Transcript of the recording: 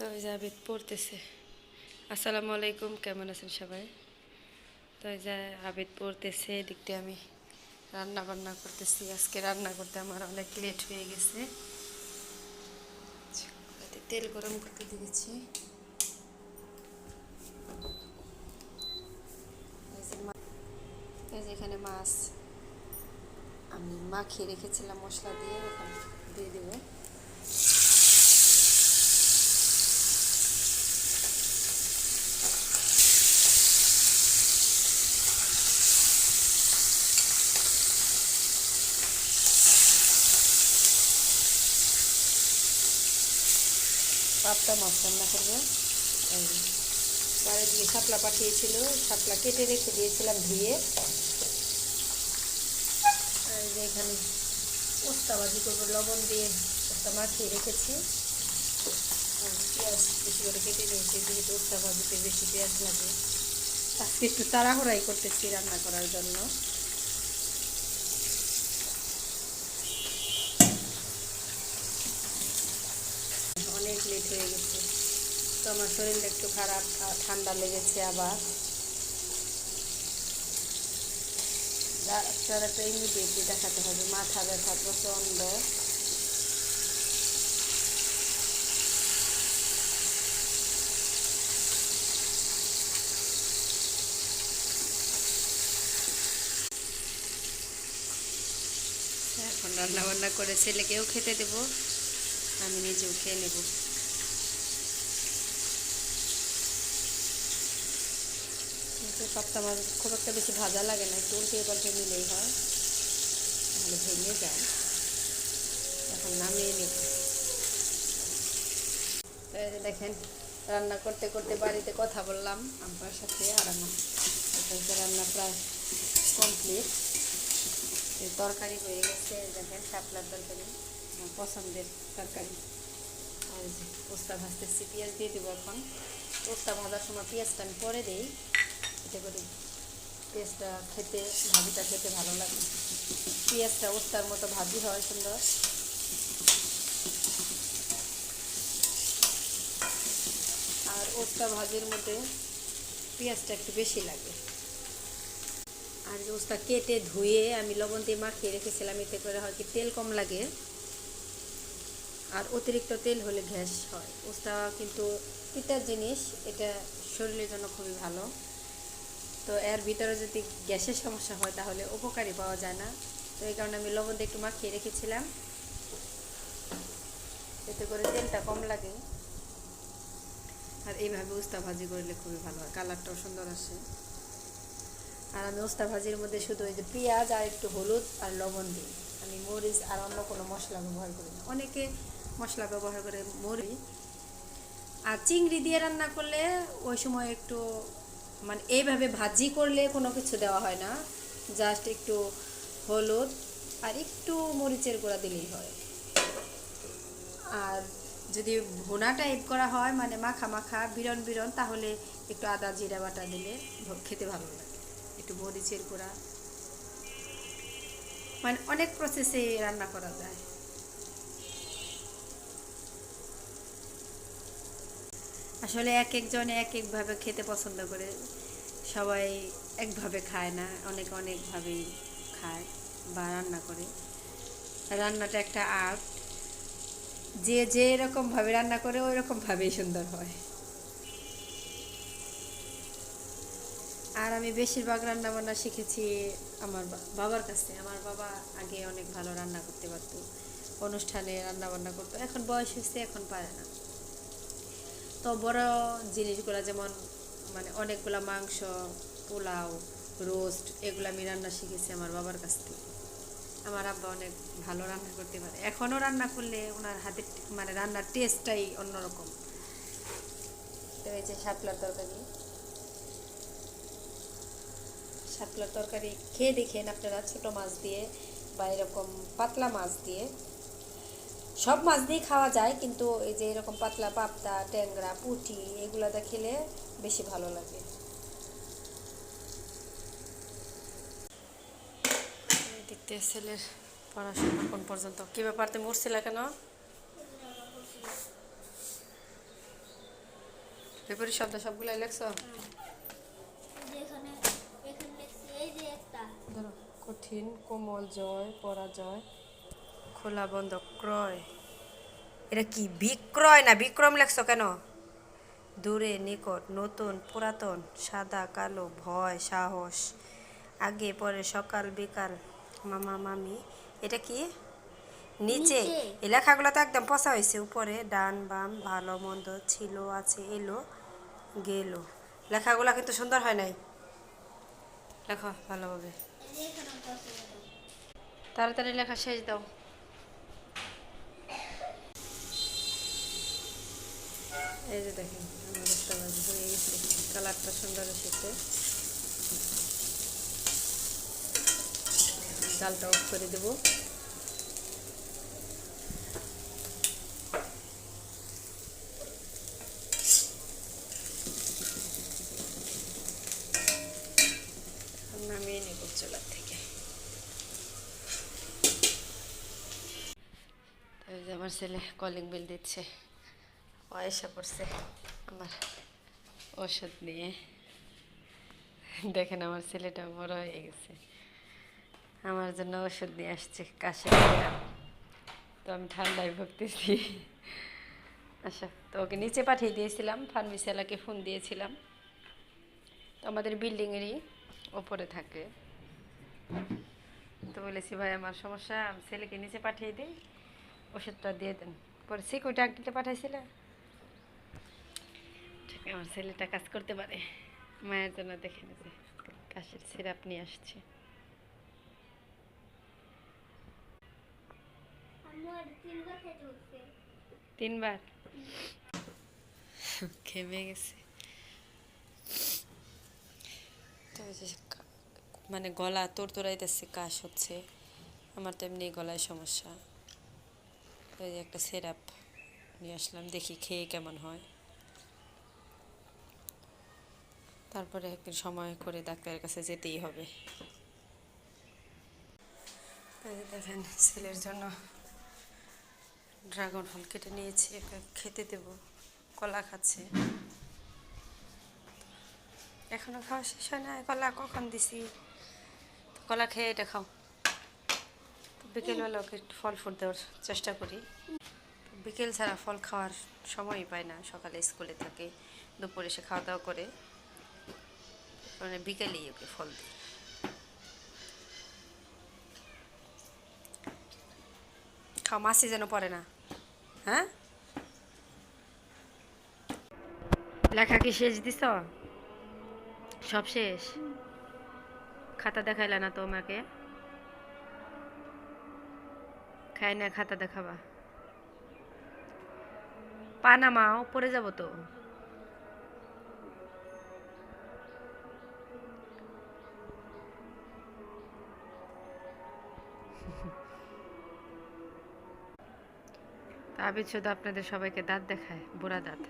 তো এই যে আবিদ পড়তেছে। আসসালামু আলাইকুম, কেমন আছেন সবাই? তো এই যে আবিদ পড়তেছে, দেখতে আমি রান্না বান্না করতেছি। আজকে রান্না করতে আমার অনেক লেট হয়ে গেছে। তেল গরম করতে দিয়েছি। এই যে এখানে মাছ আমি মাখিয়ে রেখেছিলাম মশলা দিয়ে, এখন দিয়ে দেবো। পাবদা মাছ রান্না করবো। বাইরে দিয়ে শাপলা পাঠিয়েছিল, শাপলা কেটে রেখে দিয়েছিলাম ধুয়ে। আর যে এখানে পোস্তা ভাজি করবো, লবণ দিয়ে পোস্তা মাখিয়ে রেখেছি। আর পেঁয়াজ বেশি করে কেটে নিয়েছি, যেহেতু পোস্তা ভাজিতে বেশি পেঁয়াজ লাগে। আজকে একটু তাড়াহুড়াই করতেছি রান্না করার জন্য। অনেক লেট হয়ে গেছে, তো আমার শরীরটা একটু খারাপ, ঠান্ডা লেগেছে আবার। ডাক্তার একটা ইমিডিয়েটলি দেখাতে হবে, মাথা ব্যথা প্রচণ্ড। এখন রান্না বান্না করে ছেলেকেও খেতে দেবো, আমি নিজেও খেয়ে নেব। কিন্তু সপ্তাহ মাছ খুব একটা বেশি ভাজা লাগে না, একটু উল্টে পাল্টে নিলেই হয়, তাহলে ভেঙে যায়। এখন নামিয়ে নেব। দেখেন, রান্না করতে করতে বাড়িতে কথা বললাম আমার সাথে, আর আমার রান্না প্রায় কমপ্লিট। তরকারি হয়ে গেছে, দেখেন শাপলার তরকারি, আমার পছন্দের তরকারি। আর যে পোস্তা ভাজতেছি, পেঁয়াজ দিয়ে দেবো এখন। পোস্তা ভাজার সময় পেঁয়াজটা আমি পরে দিই, এতে করে পেঁয়াজটা খেতে, ভাজিটা খেতে ভালো লাগে। পেঁয়াজটা ওস্তার মতো ভাজি হয় সুন্দর। আর ওস্তা ভাজির মধ্যে পেঁয়াজটা একটু বেশি লাগে। আর যে ওস্তা কেটে ধুয়ে আমি লবণ দিয়ে মাখিয়ে রেখেছিলাম, এতে করে হয় কি তেল কম লাগে। আর অতিরিক্ত তেল হলে গ্যাস হয়। ওস্তা কিন্তু তিতার জিনিস, এটা শরীরের জন্য খুবই ভালো। তো এর ভিতরে যদি গ্যাসের সমস্যা হয় তাহলে উপকারী পাওয়া যায় না। তো এই কারণে আমি লবণ দিয়ে একটু মাখিয়ে রেখেছিলাম, এতে করে তেলটা কম লাগে। আর এইভাবে উস্তা ভাজি করলে খুবই ভালো হয়, কালারটাও সুন্দর আসে। আর আমি উস্তা ভাজির মধ্যে শুধু ওই যে পেঁয়াজ আর একটু হলুদ আর লবণ দিই, আমি মরিচ আর অন্য কোনো মশলা ব্যবহার করি না। অনেকে মশলা ব্যবহার করে, মরিচ আর চিংড়ি দিয়ে রান্না করলে ওই সময় একটু, মানে এইভাবে ভাজি করলে কোনো কিছু দেওয়া হয় না, জাস্ট একটু হলুদ আর একটু মরিচের গুঁড়া দিলেই হয়। আর যদি ভুনা টাইপ করা হয়, মানে মাখা মাখা বিরন বিরন, তাহলে একটু আদা জিরা বাটা দিলে খেতে ভালো লাগে, একটু মরিচের গুঁড়া। মানে অনেক প্রসেসে রান্না করা যায়। আসলে এক একজন এক একভাবে খেতে পছন্দ করে, সবাই একভাবে খায় না, অনেকে অনেকভাবেই খায় বা রান্না করে। রান্নাটা একটা আর্ট, যে যে রকমভাবে রান্না করে ওই রকমভাবেই সুন্দর হয়। আর আমি বেশিরভাগ রান্না বান্না শিখেছি আমার বাবার কাছে। আমার বাবা আগে অনেক ভালো রান্না করতে পারতো, অনুষ্ঠানে রান্না বান্না করতো, এখন বয়স হয়েছে, এখন পারে না। তো বড় জিনিসগুলো যেমন, মানে অনেকগুলো মাংস, পোলাও, রোস্ট, এগুলো আমি রান্না শিখেছি আমার বাবার কাছ থেকে। আমার আব্বা অনেক ভালো রান্না করতে পারে, এখনও রান্না করলে ওনার হাতের মানে রান্নার টেস্টটাই অন্যরকম। তো এই যে শাপলার তরকারি, শাপলার তরকারি খেয়ে দেখেন আপনারা, ছোটো মাছ দিয়ে বা এরকম পাতলা মাছ দিয়ে। সব মাছ দিয়ে খাওয়া যায়, কিন্তু এই যে এরকম পাতলা পাবদা, ট্যাংরা, পুঁটি, এগুলোতে খেলে বেশি ভালো লাগে। দেখতে ছেলের পড়াশোনা কোন পর্যন্ত, কী ব্যাপার, তুমি উঠছিল কেন? বিপরীত শব্দ সবগুলো লেখছো? এখানে এখানে লিখছি এই যে একটা ধরো, কঠিন, কোমল, জয়, পরাজয়, খোলা বন্ধ, ক্রয়। এটা কি বিক্রয় না বিক্রম লেখছো কেন? দূরে, নিকট, নতুন, পুরাতন, সাদা, কালো, ভয়, সাহস, আগে পরে, সকাল বিকাল, মামা মামি। এটা কি? নিচে। নিচে এই লেখাগুলো তো একদম পচা হয়েছে। উপরে, ডান বাম, ভালো মন্দ, ছিল আছে, এলো গেল। লেখাগুলো কিন্তু সুন্দর হয় নাই। লেখো ভালোভাবে। এই যে এখানে একটা আছে এটা। তাড়াতাড়ি লেখা শেষ দাও। এই যে দেখেন আমার একটা ভাজি হয়ে গেছে, কালারটা সুন্দর এসেছে। জালটা অফ করে দেবো। নামিয়ে নেব চুলার থেকে। এই যে আমার ছেলে কলিং বেল দিচ্ছে, ও এসে পড়ছে আমার ওষুধ নিয়ে। দেখেন আমার ছেলেটা বড় হয়ে গেছে, আমার জন্য ওষুধ নিয়ে আসছে, কাশি সিরাপ। তো আমি ঠান্ডায় ভুগতেছি। আচ্ছা, তো ওকে নিচে পাঠিয়ে দিয়েছিলাম, ফার্মেসিওয়ালাকে ফোন দিয়েছিলাম। তো আমাদের বিল্ডিংয়েরই ওপরে থাকে। তো বলেছি ভাই আমার সমস্যা, আমি ছেলেকে নিচে পাঠিয়ে দিই, ওষুধটা দিয়ে দেন। পরে সিকিউরিটি আঙ্কেলকে পাঠাইছিলে, ঠিক আমার ছেলেটা কাজ করতে পারে। মায়ের জন্য দেখে নিয়েছে, কাশির সিরাপ নিয়ে আসছে। আমার তিনবার খেতে হচ্ছে। 3বার ঘেমে গেছে। তো ওই যে মানে গলা তোড়াইতেছে, কাশ হচ্ছে। আমার তো এমনি গলায় সমস্যা। ওই যে একটা সিরাপ নিয়ে আসলাম, দেখি খেয়ে কেমন হয়। তারপরে একদিন সময় করে ডাক্তারের কাছে যেতেই হবে। এই যে দেখেন ছেলের জন্য ড্রাগন ফল কেটে নিয়েছি, একে খেতে দেব। কলা খাচ্ছে, এখনো খাওয়া শেষ হয় না। কলা কখন দিছি? কলা খেয়ে এটা খাও। তো বিকেলবেলা ওকে একটু ফল ফুড দেওয়ার চেষ্টা করি। বিকেল ছাড়া ফল খাওয়ার সময়ই পায় না, সকালে স্কুলে থাকে, দুপুরে এসে খাওয়া দাওয়া করে, মানে বিকেলেই ওকে ফল দিই। খাও, মাছি যেন পড়ে না। হ্যাঁ, লেখা কি শেষ দিছ? সব শেষ? খাতা দেখাইলা না তো আমাকে? খাই না, খাতা দেখাবা। পা নামাও, পড়ে যাবো তো। আবিদ শুধু আপনাদের সবাইকে দাঁত দেখায়, বুড়া দাঁত।